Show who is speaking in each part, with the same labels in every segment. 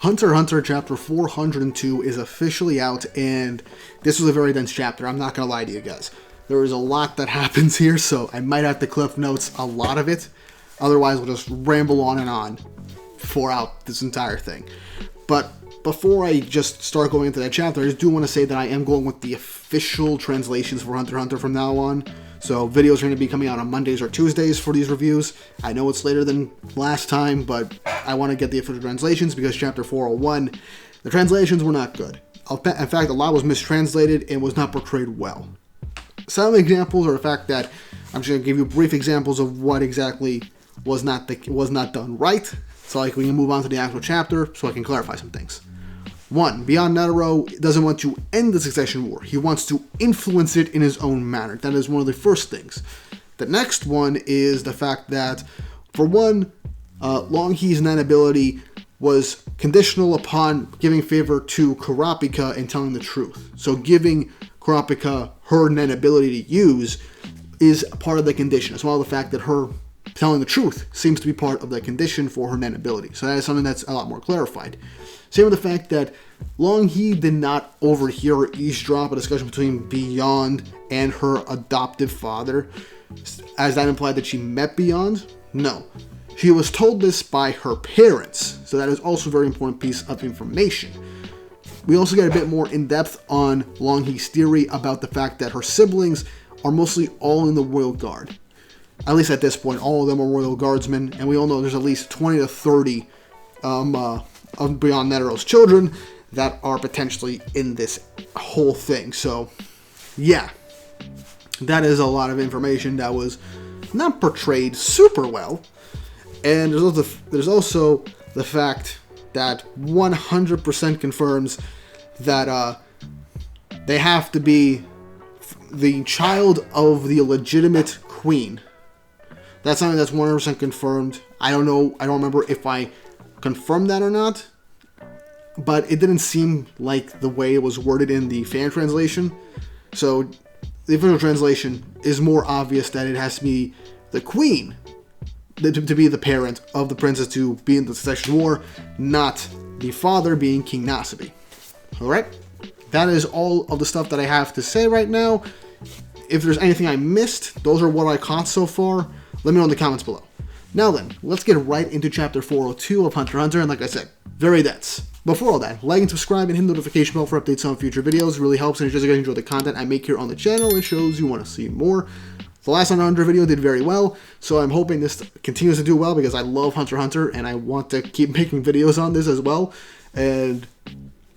Speaker 1: Hunter x Hunter chapter 402 is officially out, and this was a very dense chapter. I'm not going to lie to you guys. There is a lot that happens here, so I might have to cliff notes a lot of it. Otherwise, we'll just ramble on and on throughout this entire thing. But before I just start going into that chapter, I just do want to say that I am going with the official translations for Hunter x Hunter from now on. So videos are going to be coming out on Mondays or Tuesdays for these reviews. I know it's later than last time, but I want to get the official translations because chapter 401, the translations were not good. In fact, a lot was mistranslated and was not portrayed well. Some examples are the fact that I'm just going to give you brief examples of what exactly was not done right, so we can move on to the actual chapter so I can clarify some things. 1. Beyond Netero doesn't want to end the succession war. He wants to influence it in his own manner. That is one of the first things. The next one is the fact that, for one, Longhe's Nen ability was conditional upon giving favor to Kurapika and telling the truth. So giving Kurapika her Nen ability to use is part of the condition, as well as the fact that her telling the truth seems to be part of the condition for her Nen ability. So that is something that's a lot more clarified. Same with the fact that Longhe did not overhear or eavesdrop a discussion between Beyond and her adoptive father, as that implied that she met Beyond. No. She was told this by her parents, so that is also a very important piece of information. We also get a bit more in-depth on Longhe's theory about the fact that her siblings are mostly all in the Royal Guard. At least at this point, all of them are Royal Guardsmen, and we all know there's at least 20 to 30 of Beyond Netero's children that are potentially in this whole thing. So, yeah, that is a lot of information that was not portrayed super well. And there's also the fact that 100% confirms that they have to be the child of the legitimate queen. That's something that's 100% confirmed. I don't know. I don't remember if I confirmed that or not, but it didn't seem like the way it was worded in the fan translation. So the official translation is more obvious that it has to be the queen to be the parent of the princess to be in the succession war, not the father being King Nasabi. Alright? That is all of the stuff that I have to say right now. If there's anything I missed, those are what I caught so far. Let me know in the comments below. Now then, let's get right into chapter 402 of Hunter x Hunter, and like I said, very dense. Before all that, like and subscribe and hit the notification bell for updates on future videos. It really helps, and it shows you guys enjoy the content I make here on the channel. It shows you want to see more. The last Hunter x Hunter video did very well, so I'm hoping this continues to do well because I love Hunter x Hunter, and I want to keep making videos on this as well, and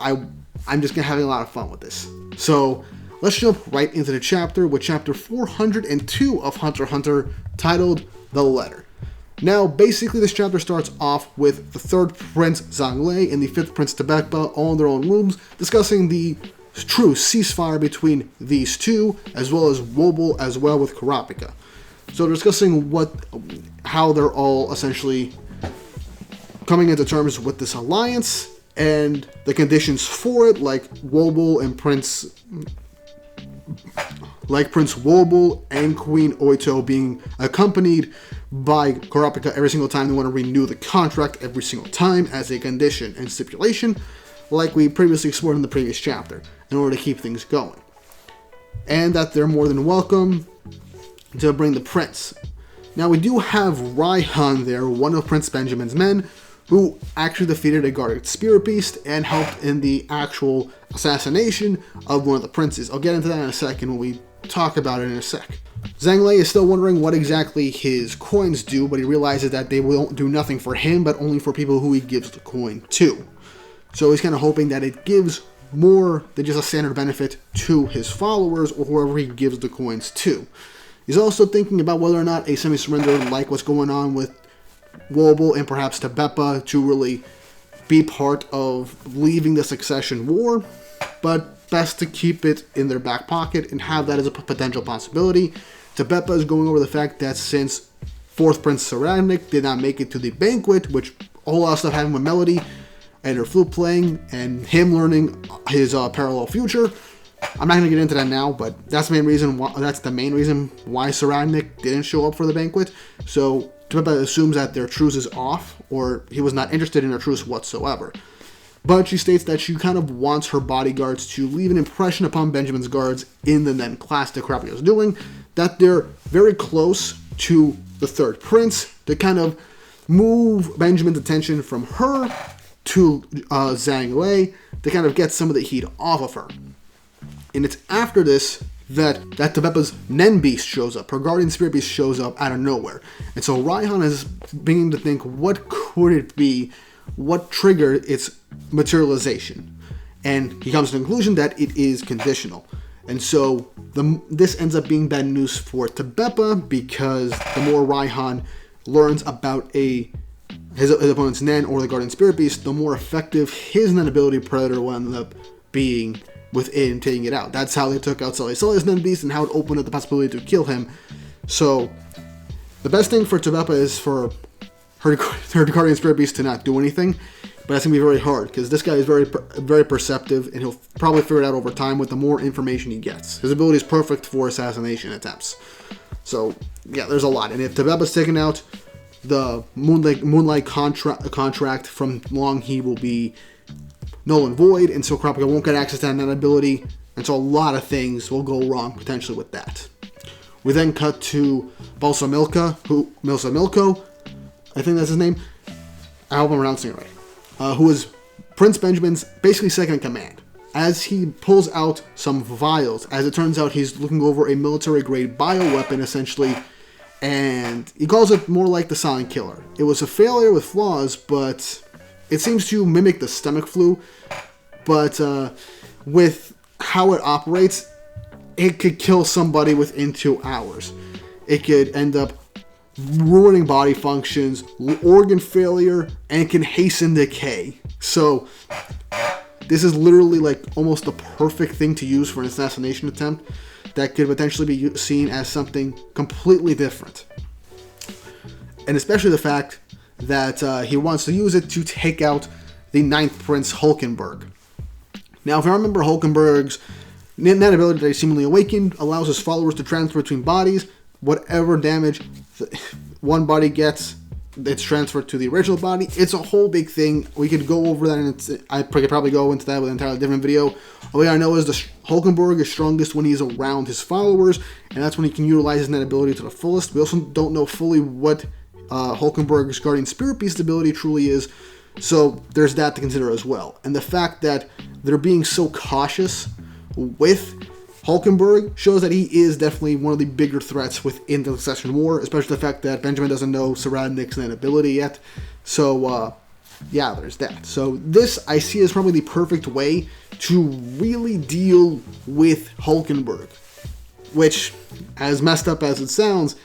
Speaker 1: I'm just having a lot of fun with this. So let's jump right into the chapter with chapter 402 of Hunter x Hunter, titled The Letter. Now, basically, this chapter starts off with the 3rd Prince Zhonglei and the 5th Prince Tebekba all in their own rooms, discussing the true ceasefire between these two, as well as Wobble, as well with Kurapika. So they're discussing how they're all essentially coming into terms with this alliance, and the conditions for it, like Prince Wobble and Queen Oito being accompanied by Kurapika every single time they want to renew the contract, every single time as a condition and stipulation, like we previously explored in the previous chapter, in order to keep things going. And that they're more than welcome to bring the prince. Now we do have Raihan there, one of Prince Benjamin's men, who actually defeated a guarded spirit beast and helped in the actual assassination of one of the princes. I'll get into that in a second when we talk about it in a sec. Zhonglei is still wondering what exactly his coins do, but he realizes that they won't do nothing for him, but only for people who he gives the coin to. So he's kind of hoping that it gives more than just a standard benefit to his followers or whoever he gives the coins to. He's also thinking about whether or not a semi-surrender, like what's going on with Wobble and perhaps Tebekba, to really be part of leaving the succession war, but best to keep it in their back pocket and have that as a potential possibility. Tebekba is going over the fact that since 4th Prince Tserriednich did not make it to the banquet, which a whole lot of stuff happened with Melody and her flute playing and him learning his parallel future. I'm not going to get into that now, but that's the main reason why Tserriednich didn't show up for the banquet. So Tebekba assumes that their truce is off, or he was not interested in their truce whatsoever. But she states that she kind of wants her bodyguards to leave an impression upon Benjamin's guards in the then class that Kurapika is doing, that they're very close to the third prince, to kind of move Benjamin's attention from her to Zhang Wei, to kind of get some of the heat off of her. And it's after this that Tabepa's Nen Beast shows up. Her Guardian Spirit Beast shows up out of nowhere. And so Raihan is beginning to think, what could it be? What triggered its materialization? And he comes to the conclusion that it is conditional. And so this ends up being bad news for Tabepa, because the more Raihan learns about his opponent's Nen or the Guardian Spirit Beast, the more effective his Nen ability Predator will end up being within taking it out. That's how they took out Sully's Nen Beast, and how it opened up the possibility to kill him. So the best thing for Tabepa is for her Guardian Spirit Beast to not do anything, but that's going to be very hard, because this guy is very perceptive, and he'll probably figure it out over time with the more information he gets. His ability is perfect for assassination attempts. So yeah, there's a lot. And if Tabepa's taken out, the Moonlight contract from Long He will be null and void, and so Kurapika won't get access to that ability, and so a lot of things will go wrong potentially with that. We then cut to Milko, I think that's his name, I hope I'm pronouncing it right, who is Prince Benjamin's basically second in command. As he pulls out some vials, as it turns out he's looking over a military-grade bioweapon, essentially, and he calls it more like the Silent Killer. It was a failure with flaws, but it seems to mimic the stomach flu, but with how it operates, it could kill somebody within 2 hours. It could end up ruining body functions, organ failure, and it can hasten decay. So this is literally like almost the perfect thing to use for an assassination attempt that could potentially be seen as something completely different. And especially the fact that he wants to use it to take out the 9th Prince, Halkenburg. Now, if I remember, Halkenburg's Nen ability that he seemingly awakened allows his followers to transfer between bodies. Whatever damage one body gets, it's transferred to the original body. It's a whole big thing. We could go over that, and I could probably go into that with an entirely different video. All I know is the Halkenburg is strongest when he's around his followers, and that's when he can utilize his Nen ability to the fullest. We also don't know fully what Halkenburg's Guardian Spirit Beast ability truly is, so there's that to consider as well. And the fact that they're being so cautious with Halkenburg shows that he is definitely one of the bigger threats within the Succession War, especially the fact that Benjamin doesn't know Tserriednich's Nen ability yet. So, yeah, there's that. So this I see as probably the perfect way to really deal with Halkenburg, which, as messed up as it sounds,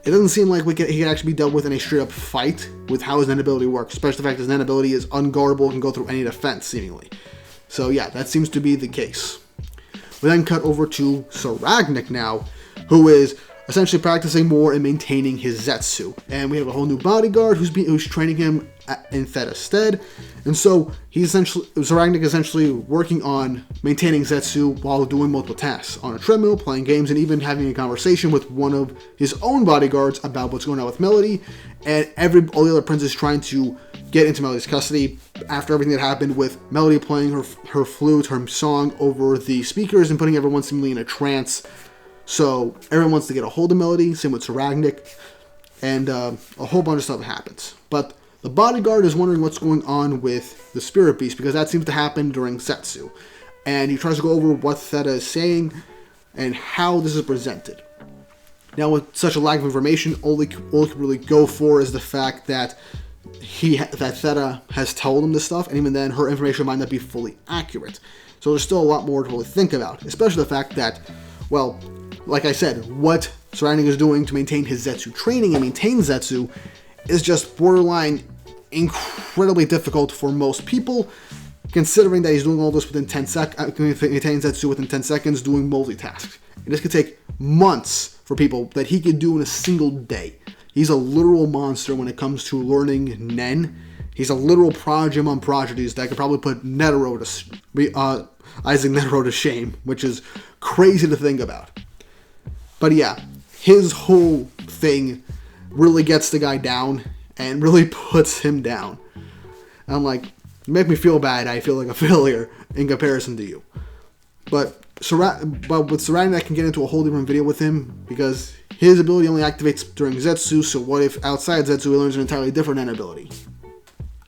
Speaker 1: it doesn't seem like he can actually be dealt with in a straight-up fight with how his Nen ability works, especially the fact his Nen ability is unguardable, can go through any defense, seemingly. So yeah, that seems to be the case. We then cut over to Tserriednich now, who is essentially practicing more and maintaining his Zetsu. And we have a whole new bodyguard who's training him in Theda's stead. And so Tserriednich is essentially working on maintaining Zetsu while doing multiple tasks. On a treadmill, playing games, and even having a conversation with one of his own bodyguards about what's going on with Melody. And all the other princes trying to get into Melody's custody after everything that happened with Melody playing her flute, her song over the speakers and putting everyone seemingly in a trance. So everyone wants to get a hold of Melody, same with Tserriednich, and a whole bunch of stuff happens. But the bodyguard is wondering what's going on with the Spirit Beast, because that seems to happen during Zetsu. And he tries to go over what Theda is saying and how this is presented. Now, with such a lack of information, all he can really go for is the fact that Theda has told him this stuff, and even then, her information might not be fully accurate. So there's still a lot more to really think about, especially the fact that, well, like I said, what Tserriednich is doing to maintain his Zetsu training and maintain Zetsu is just borderline incredibly difficult for most people, considering that he's doing all this within 10 seconds, maintaining Zetsu within 10 seconds, doing multitasks. And this could take months for people that he could do in a single day. He's a literal monster when it comes to learning Nen. He's a literal prodigy among prodigies that could probably put Isaac Netero to shame, which is crazy to think about. But yeah, his whole thing really gets the guy down and really puts him down. I'm like, You make me feel bad. I feel like a failure in comparison to you. But with Tserriednich, I can get into a whole different video with him because his ability only activates during Zetsu, so what if outside Zetsu he learns an entirely different Nen ability?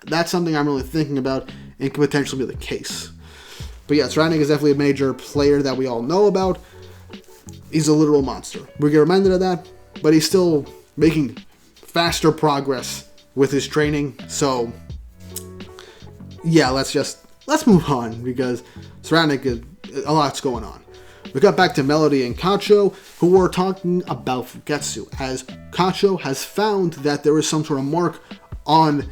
Speaker 1: That's something I'm really thinking about and could potentially be the case. But yeah, Tserriednich is definitely a major player that we all know about. He's a literal monster. We get reminded of that, but he's still making faster progress with his training. So yeah, let's move on because Tserriednich, a lot's going on. We got back to Melody and Kacho, who were talking about Fugetsu, as Kacho has found that there is some sort of mark on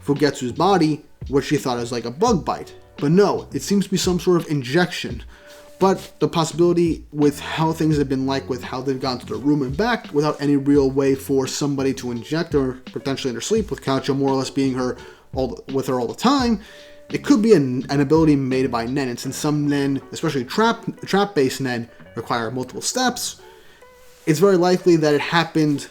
Speaker 1: Fugetsu's body, which she thought was like a bug bite. But no, it seems to be some sort of injection. But the possibility with how things have been like with how they've gone to their room and back without any real way for somebody to inject her, potentially in her sleep, with Kacho more or less being with her all the time, it could be an ability made by Nen. And since some Nen, especially trap-based Nen, require multiple steps, it's very likely that it happened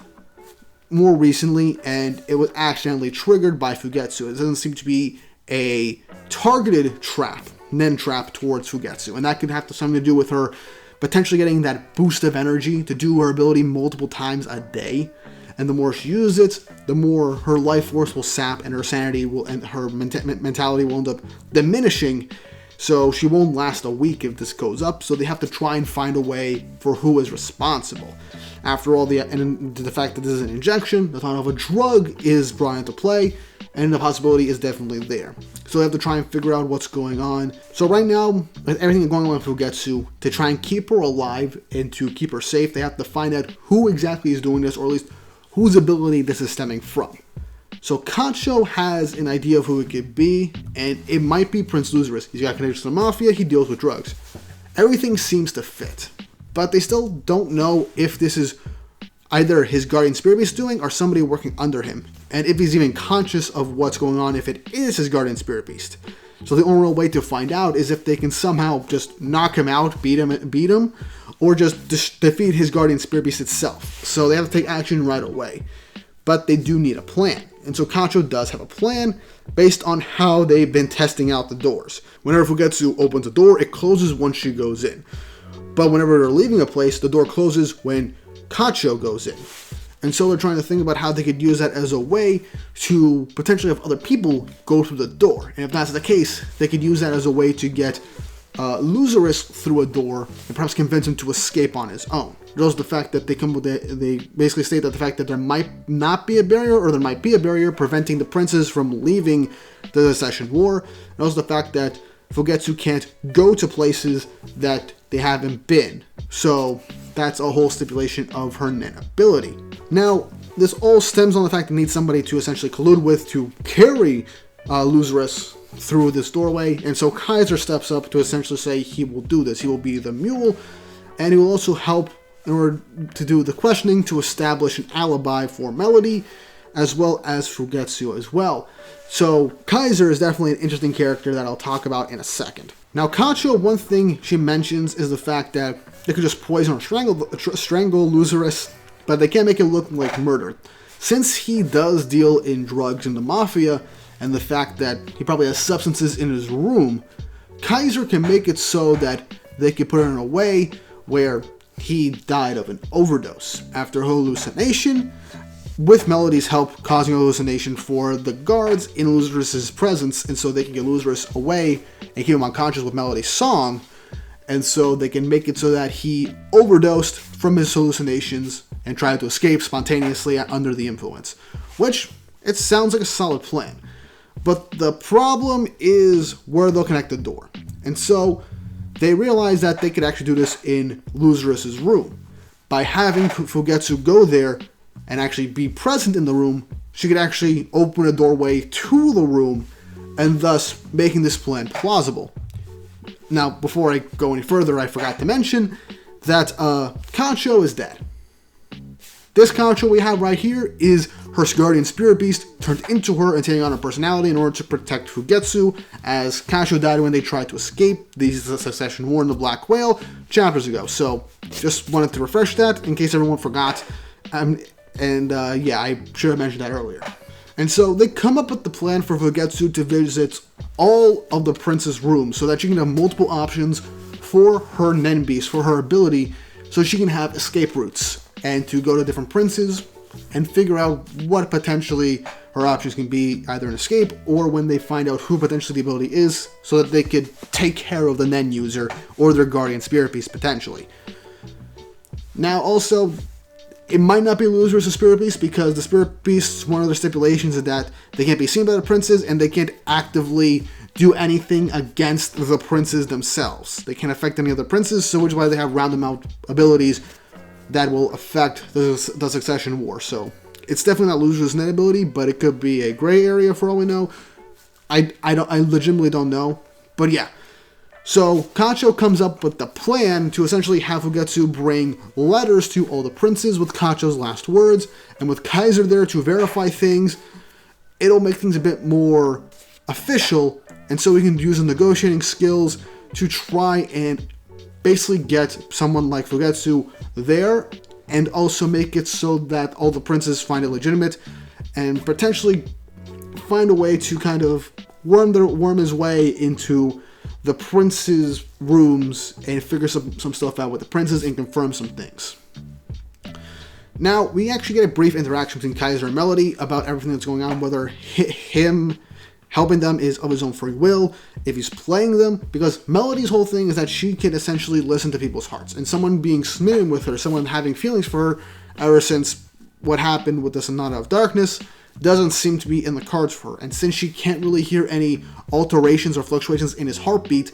Speaker 1: more recently and it was accidentally triggered by Fugetsu. It doesn't seem to be a targeted trap, Nen trap towards Fugetsu, and that could have something to do with her potentially getting that boost of energy to do her ability multiple times a day, and the more she uses it, the more her life force will sap and her sanity and her mentality will end up diminishing, so she won't last a week if this goes up, so they have to try and find a way for who is responsible. After all, and the fact that this is an injection, the thought of a drug is brought into play, and the possibility is definitely there. So they have to try and figure out what's going on. So right now, with everything going on with Fugetsu, to try and keep her alive and to keep her safe, they have to find out who exactly is doing this, or at least whose ability this is stemming from. So Kacho has an idea of who it could be, and it might be Prince Luzurus. He's got connections to the Mafia, he deals with drugs. Everything seems to fit, but they still don't know if this is either his guardian spirit beast doing or somebody working under him, and if he's even conscious of what's going on if it is his guardian spirit beast. So the only real way to find out is if they can somehow just knock him out, beat him, or just defeat his guardian spirit beast itself. So they have to take action right away, but they do need a plan. And so Kacho does have a plan based on how they've been testing out the doors. Whenever Fugetsu opens a door, it closes once she goes in. But whenever they're leaving a place, the door closes when Kacho goes in. And so they're trying to think about how they could use that as a way to potentially have other people go through the door. And if that's the case, they could use that as a way to get Luzurus through a door and perhaps convince him to escape on his own. There's the fact that they basically state that the fact that there might not be a barrier, or there might be a barrier preventing the princes from leaving the Secession War. And also the fact that Fugetsu can't go to places that they haven't been. So that's a whole stipulation of her Nen ability. Now, this all stems on the fact that they need somebody to essentially collude with to carry Luzurus through this doorway, and so Kaiser steps up to essentially say he will do this. He will be the mule, and he will also help in order to do the questioning to establish an alibi for Melody, as well as Fugetsu as well. So Kaiser is definitely an interesting character that I'll talk about in a second. Now Kacho, one thing she mentions is the fact that they could just poison or strangle Luzurus, but they can't make it look like murder. Since he does deal in drugs in the Mafia, and the fact that he probably has substances in his room, Kaiser can make it so that they can put it in a way where he died of an overdose after hallucination, with Melody's help causing a hallucination for the guards in Luzurus' presence, and so they can get Luzurus away and keep him unconscious with Melody's song, and so they can make it so that he overdosed from his hallucinations and tried to escape spontaneously under the influence, which it sounds like a solid plan. But the problem is where they'll connect the door. And so they realize that they could actually do this in Luzurus' room. By having Fugetsu go there and actually be present in the room, she could actually open a doorway to the room and thus making this plan plausible. Now, before I go any further, I forgot to mention that Kacho is dead. This Kacho we have right here is her guardian spirit beast turned into her and taking on her personality in order to protect Fugetsu, as Kacho died when they tried to escape the Secession War in the Black Whale chapters ago. So just wanted to refresh that in case everyone forgot. Yeah, I should have mentioned that earlier. And so they come up with the plan for Fugetsu to visit all of the prince's rooms so that she can have multiple options for her Nen Beast, for her ability, so she can have escape routes and to go to different princes and figure out what potentially her options can be, either an escape or when they find out who potentially the ability is, so that they could take care of the Nen user or their guardian spirit beast potentially. Now also, it might not be Luzurus' spirit beast, because the spirit beasts, one of their stipulations is that they can't be seen by the princes and they can't actively do anything against the princes themselves. They can't affect any other princes, so which is why they have random out abilities that will affect the succession war. So it's definitely not Luzurus' net ability, but it could be a gray area for all we know. I legitimately don't know, but yeah. So Kacho comes up with the plan to essentially have Fugetsu bring letters to all the princes with Kacho's last words, and with Kaiser there to verify things, it'll make things a bit more official, and so we can use the negotiating skills to try and basically get someone like Fugetsu there, and also make it so that all the princes find it legitimate, and potentially find a way to kind of worm his way into the prince's rooms and figure some stuff out with the princes and confirm some things. Now, we actually get a brief interaction between Kaiser and Melody about everything that's going on, whether him helping them is of his own free will, if he's playing them, because Melody's whole thing is that she can essentially listen to people's hearts, and someone being smitten with her, someone having feelings for her, ever since what happened with the Sonata of Darkness, doesn't seem to be in the cards for her. And since she can't really hear any alterations or fluctuations in his heartbeat,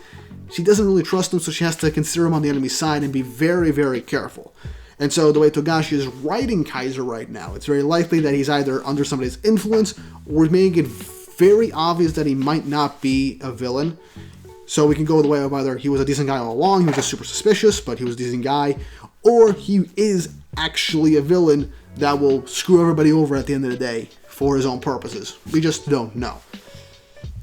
Speaker 1: she doesn't really trust him, so she has to consider him on the enemy side and be very, very careful. And so the way Togashi is writing Kaiser right now, it's very likely that he's either under somebody's influence or making it very obvious that he might not be a villain. So we can go the way of either he was a decent guy all along, he was just super suspicious, but he was a decent guy, or he is actually a villain that will screw everybody over at the end of the day for his own purposes. We just don't know.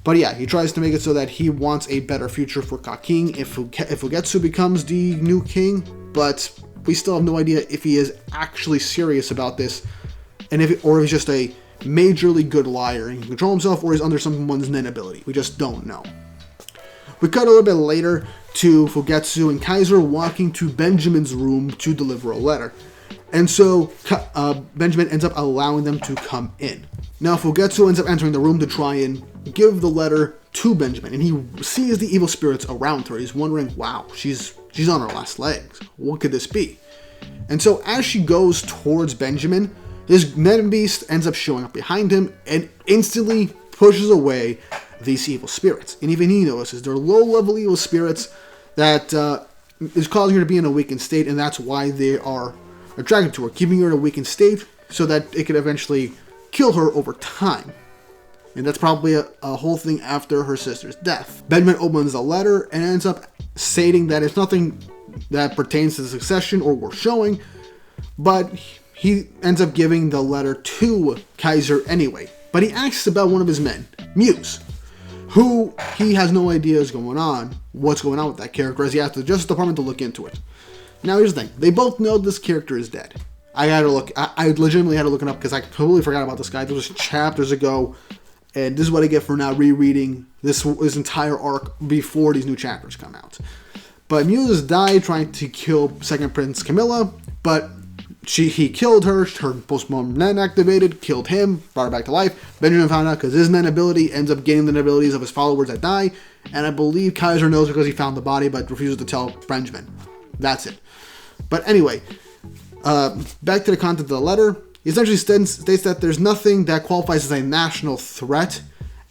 Speaker 1: But yeah, he tries to make it so that he wants a better future for Kaking if Fugetsu becomes the new king, but we still have no idea if he is actually serious about this, and if he's just a majorly good liar and can control himself, or he's under someone's Nen ability. We just don't know. We cut a little bit later to Fugetsu and Kaiser walking to Benjamin's room to deliver a letter. And so Benjamin ends up allowing them to come in. Now Fugetsu ends up entering the room to try and give the letter to Benjamin, and he sees the evil spirits around her. He's wondering, wow, she's on her last legs. What could this be? And so as she goes towards Benjamin, his Nen Beast ends up showing up behind him and instantly pushes away these evil spirits. And even he notices they're low-level evil spirits that is causing her to be in a weakened state, and that's why they are attracted to her, keeping her in a weakened state so that it could eventually kill her over time. And that's probably a whole thing after her sister's death. Benjamin opens the letter and ends up stating that it's nothing that pertains to the succession or worth showing, but he ends up giving the letter to Kaiser anyway. But he asks about one of his men, Muse, who he has no idea is what's going on with that character, as he asked the Justice Department to look into it. Now here's the thing, they both know this character is dead. I legitimately had to look it up because I totally forgot about this guy. This was chapters ago, and this is what I get for now rereading this entire arc before these new chapters come out. But Muse died trying to kill Second Prince Camilla, but he killed her post-mortem Nen activated, killed him, brought her back to life. Benjamin found out because his Nen ability ends up getting the Nen abilities of his followers that die, and I believe Kaiser knows because he found the body but refuses to tell Benjamin. That's it. But anyway, back to the content of the letter. He essentially states that there's nothing that qualifies as a national threat,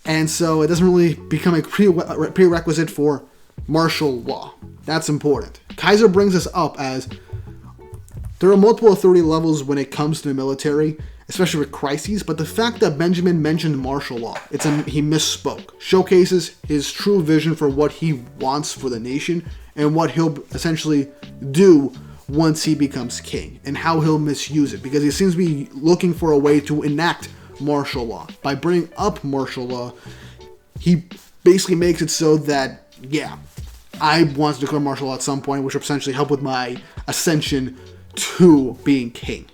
Speaker 1: and so it doesn't really become a prerequisite for martial law. That's important. Kaiser brings this up as there are multiple authority levels when it comes to the military, especially with crises, but the fact that Benjamin mentioned martial law, he misspoke, showcases his true vision for what he wants for the nation and what he'll essentially do once he becomes king, and how he'll misuse it, because he seems to be looking for a way to enact martial law. By bringing up martial law, he basically makes it so that, yeah, I want to declare martial law at some point, which will essentially help with my ascension to being king.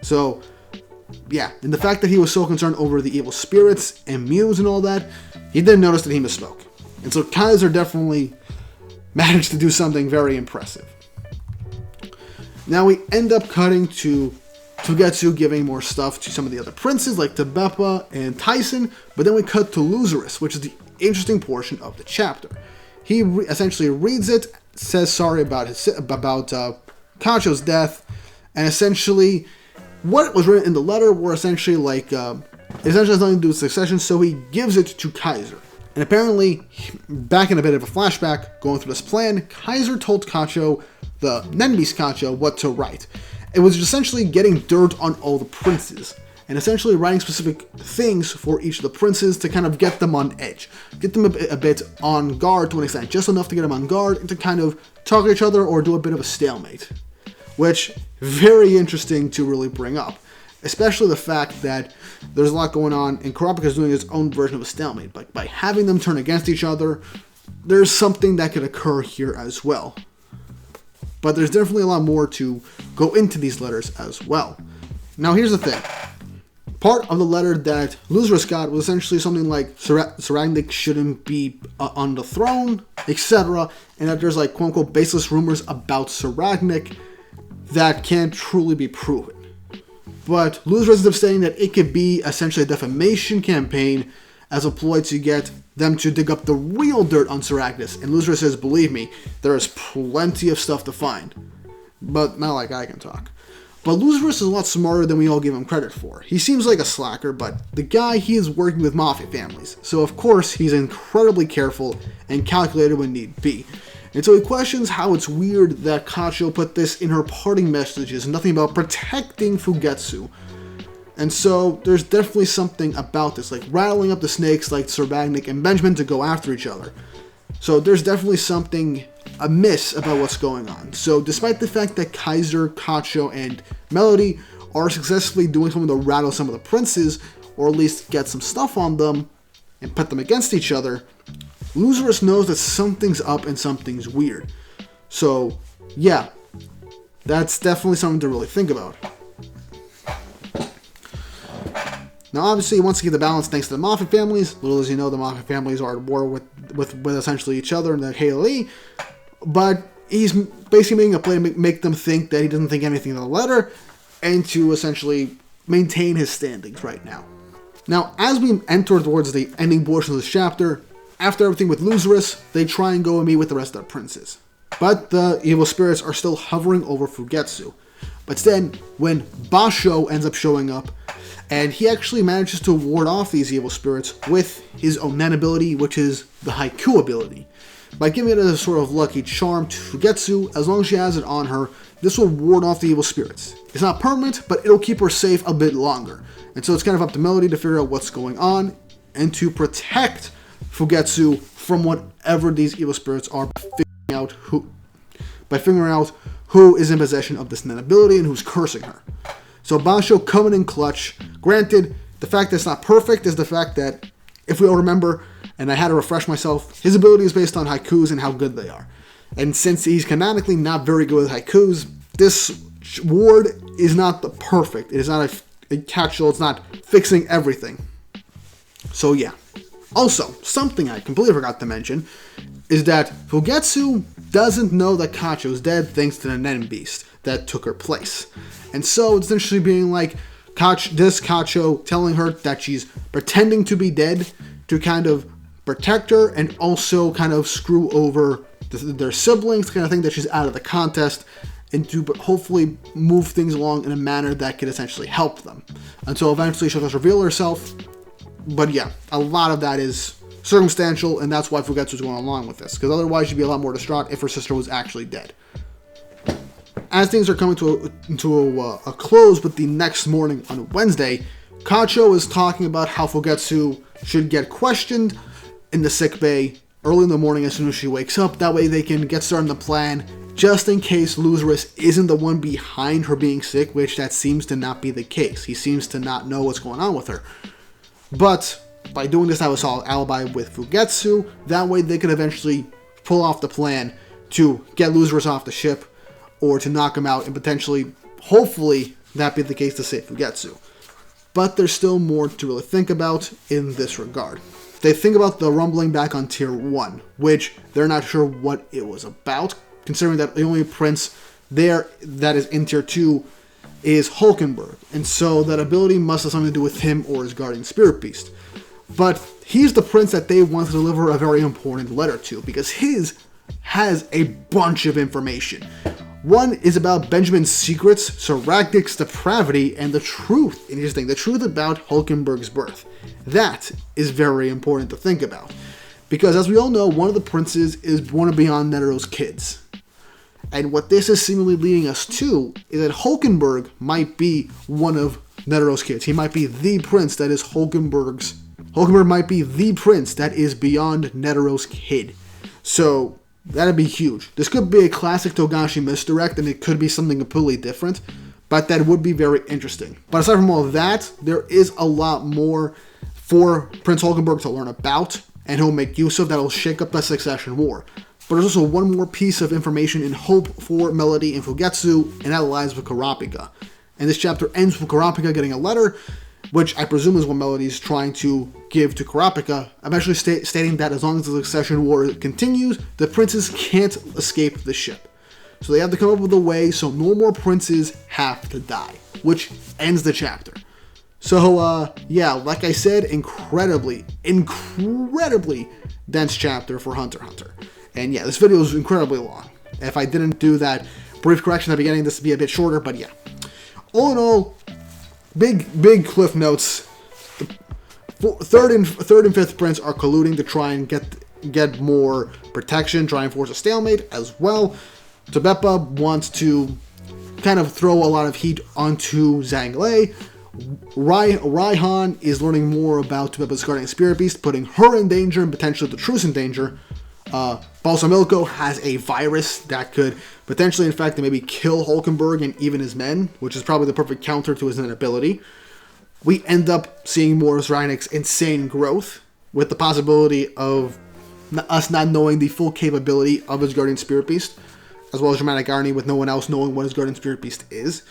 Speaker 1: So yeah, and the fact that he was so concerned over the evil spirits and muse and all that, he didn't notice that he misspoke. And so Kaiser definitely managed to do something very impressive. Now we end up cutting to Fugetsu giving more stuff to some of the other princes like Tebeppa and Tyson, but then we cut to Luzurus, which is the interesting portion of the chapter. He essentially reads it, says sorry about Kacho's death, and essentially what was written in the letter were essentially like, essentially has nothing to do with succession, so he gives it to Kaiser. And apparently, back in a bit of a flashback, going through this plan, Kaiser told Kacho, the Nenbeast Kacho, what to write. It was essentially getting dirt on all the princes, and essentially writing specific things for each of the princes to kind of get them on edge. Get them a bit on guard to an extent, just enough to get them on guard and to kind of talk to each other or do a bit of a stalemate. Which, very interesting to really bring up. Especially the fact that there's a lot going on, and Kurapika is doing his own version of a stalemate. But by having them turn against each other, there's something that could occur here as well. But there's definitely a lot more to go into these letters as well. Now here's the thing. Part of the letter that Luzurus got was essentially something like Tserriednich shouldn't be on the throne, etc. And that there's like quote-unquote baseless rumors about Tserriednich that can't truly be proven. But Luzurus ends up saying that it could be essentially a defamation campaign as a ploy to get them to dig up the real dirt on Tserriednich. And Luzurus says, believe me, there is plenty of stuff to find. But not like I can talk. But Luzurus is a lot smarter than we all give him credit for. He seems like a slacker, but the guy, he is working with mafia families. So of course, he's incredibly careful and calculated when need be. And so he questions how it's weird that Kacho put this in her parting messages, nothing about protecting Fugetsu. And so there's definitely something about this, like rattling up the snakes like Tserriednich and Benjamin to go after each other. So there's definitely something amiss about what's going on. So despite the fact that Kaiser, Kacho, and Melody are successfully doing something to rattle some of the princes, or at least get some stuff on them and put them against each other, Luzurus knows that something's up and something's weird. So, yeah, that's definitely something to really think about. Now, obviously, he wants to get the balance thanks to the Mafia families. Little as you know, the Mafia families are at war with essentially each other and the Haley. But he's basically making a play to make them think that he doesn't think anything of the letter and to essentially maintain his standings right now. Now, as we enter towards the ending portion of this chapter, after everything with Luzurus, they try and go and meet with the rest of the princes. But the evil spirits are still hovering over Fugetsu. But then, when Basho ends up showing up, and he actually manages to ward off these evil spirits with his Onen ability, which is the Haiku ability. By giving it a sort of lucky charm to Fugetsu, as long as she has it on her, this will ward off the evil spirits. It's not permanent, but it'll keep her safe a bit longer. And so it's kind of up to Melody to figure out what's going on, and to protect Fugetsu from whatever these evil spirits are by figuring out who is in possession of this Nen ability and who's cursing her. So Basho coming in clutch. Granted, the fact that it's not perfect is the fact that, if we all remember, and I had to refresh myself, his ability is based on haikus and how good they are. And since he's canonically not very good with haikus, this ward is not the perfect. It is not a catch-all. It's not fixing everything. So yeah. Also, something I completely forgot to mention is that Fugetsu doesn't know that Kacho's dead thanks to the Nenbeast that took her place. And so it's essentially being like this Kacho telling her that she's pretending to be dead to kind of protect her and also kind of screw over their siblings, kind of think that she's out of the contest, and to hopefully move things along in a manner that could essentially help them. Until eventually she'll just reveal herself. But yeah, a lot of that is circumstantial, and that's why Fugetsu's going along with this, because otherwise she'd be a lot more distraught if her sister was actually dead. As things are coming to a close with the next morning on Wednesday, Kacho is talking about how Fugetsu should get questioned in the sickbay early in the morning as soon as she wakes up. That way they can get started on the plan, just in case Luzurus isn't the one behind her being sick, which that seems to not be the case. He seems to not know what's going on with her. But by doing this, I was all alibi with Fugetsu. That way they could eventually pull off the plan to get Luzurus off the ship, or to knock him out and potentially, hopefully, that be the case to save Fugetsu. but there's still more to really think about in this regard. They think about the rumbling back on Tier 1, which they're not sure what it was about, considering that the only prince there that is in Tier 2 is Halkenburg, and so that ability must have something to do with him or his guardian spirit beast. But he's the prince that they want to deliver a very important letter to, because his has a bunch of information. One is about Benjamin's secrets, Tserriednich's depravity, and the truth. Interesting, the truth about Halkenburg's birth. That is very important to think about. Because as we all know, one of the princes is one of Beyond Netero's kids. And what this is seemingly leading us to is that Halkenburg might be one of Netero's kids. He might be the prince that is Halkenburg might be the prince that is Beyond Netero's kid. So that'd be huge. This could be a classic Togashi misdirect, and it could be something completely different, but that would be very interesting. But aside from all of that, there is a lot more for Prince Halkenburg to learn about, and he'll make use of that'll shake up the Succession War. But there's also one more piece of information in hope for Melody and Fugetsu, and that lies with Kurapika. And this chapter ends with Kurapika getting a letter, which I presume is what Melody's trying to give to Kurapika, eventually stating that as long as the Succession War continues, the princes can't escape the ship. So they have to come up with a way so no more princes have to die, which ends the chapter. So, yeah, like I said, incredibly dense chapter for HunterxHunter. And yeah, this video is incredibly long. If I didn't do that brief correction at the beginning, this would be a bit shorter, but yeah. All in all, big cliff notes. The third and fifth prince are colluding to try and get more protection, try and force a stalemate as well. Tobeppa wants to kind of throw a lot of heat onto Zhang-Lei. Raihan is learning more about Tobeppa's guardian spirit beast, putting her in danger and potentially the truce in danger. Balsamilko has a virus that could potentially infect and maybe kill Halkenburg and even his men, which is probably the perfect counter to his inability. We end up seeing more of Tserriednich's insane growth, with the possibility of us not knowing the full capability of his guardian spirit beast, as well as dramatic irony with no one else knowing what his guardian spirit beast is.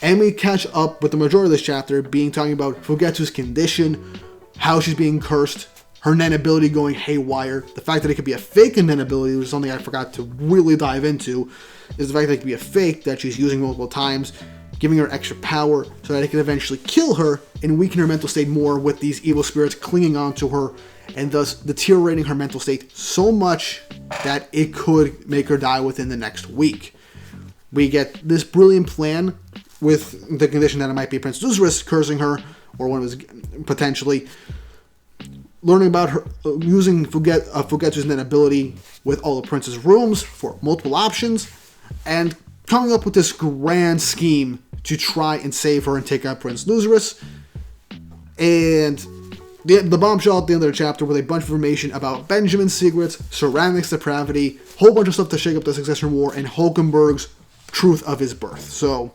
Speaker 1: And we catch up with the majority of this chapter being talking about Fugetsu's condition, how she's being cursed, her Nen ability going haywire, the fact that it could be a fake Nen ability, which is something I forgot to really dive into, is the fact that it could be a fake that she's using multiple times, giving her extra power so that it can eventually kill her and weaken her mental state more with these evil spirits clinging on to her and thus deteriorating her mental state so much that it could make her die within the next week. We get this brilliant plan with the condition that it might be Prince Luzurus cursing her, or one of his potentially. Learning about her using Fugetsu's Nen ability with all the prince's rooms for multiple options, and coming up with this grand scheme to try and save her and take out Prince Luzurus. And the bombshell at the end of the chapter with a bunch of information about Benjamin's secrets, Tserriednich's depravity, whole bunch of stuff to shake up the Succession War, and Halkenburg's truth of his birth. So,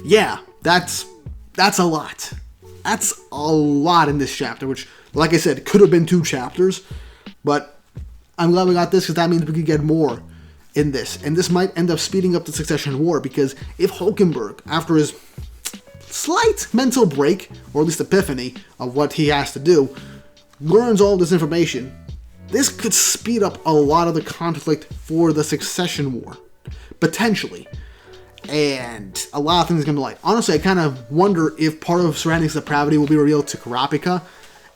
Speaker 1: yeah, that's a lot. That's a lot in this chapter, which, like I said, could have been 2 chapters, but I'm glad we got this because that means we could get more in this. And this might end up speeding up the Succession War, because if Halkenburg, after his slight mental break, or at least epiphany of what he has to do, learns all this information, this could speed up a lot of the conflict for the Succession War, potentially. And a lot of things are going to light. Honestly, I kind of wonder if part of Tserriednich's depravity will be revealed to Kurapika,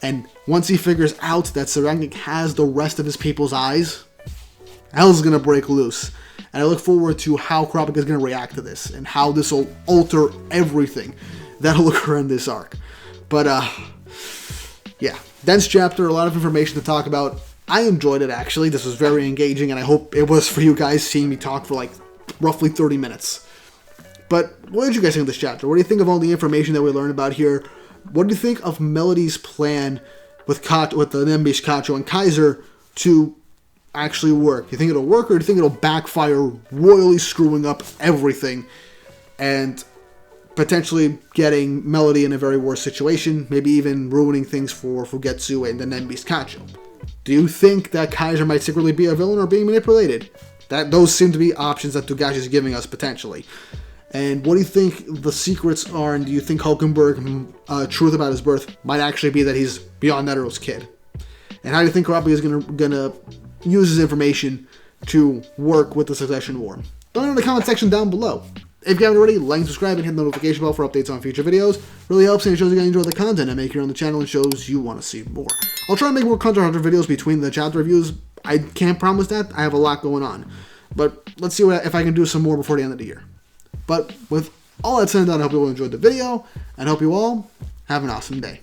Speaker 1: and once he figures out that Tserriednich has the rest of his people's eyes, hell's going to break loose. And I look forward to how Kurapika is going to react to this, and how this will alter everything that'll occur in this arc. But, yeah, dense chapter, a lot of information to talk about. I enjoyed it, actually. This was very engaging, and I hope it was for you guys, seeing me talk for, like, roughly 30 minutes. But what did you guys think of this chapter? What do you think of all the information that we learned about here? What do you think of Melody's plan with the Nembish, Kacho, and Kaiser to actually work? Do you think it'll work, or do you think it'll backfire, royally screwing up everything and potentially getting Melody in a very worse situation, maybe even ruining things for Fugetsu and the Nembish Kacho? Do you think that Kaiser might secretly be a villain or being manipulated? Those seem to be options that Togashi is giving us potentially. And what do you think the secrets are, and do you think Halkenburg, truth about his birth, might actually be that he's Beyond Netero's kid? And how do you think kurapika is gonna use his information to work with the Succession War? Let me know in the comment section down below. If you haven't already, like and subscribe and hit the notification bell for updates on future videos. Really helps and it shows you guys enjoy the content I make here on the channel and shows you want to see more. I'll try to make more HunterxHunter videos between the chapter reviews. I can't promise that. I have a lot going on. But let's see if I can do some more before the end of the year. But with all that said and done, I hope you all enjoyed the video, and hope you all have an awesome day.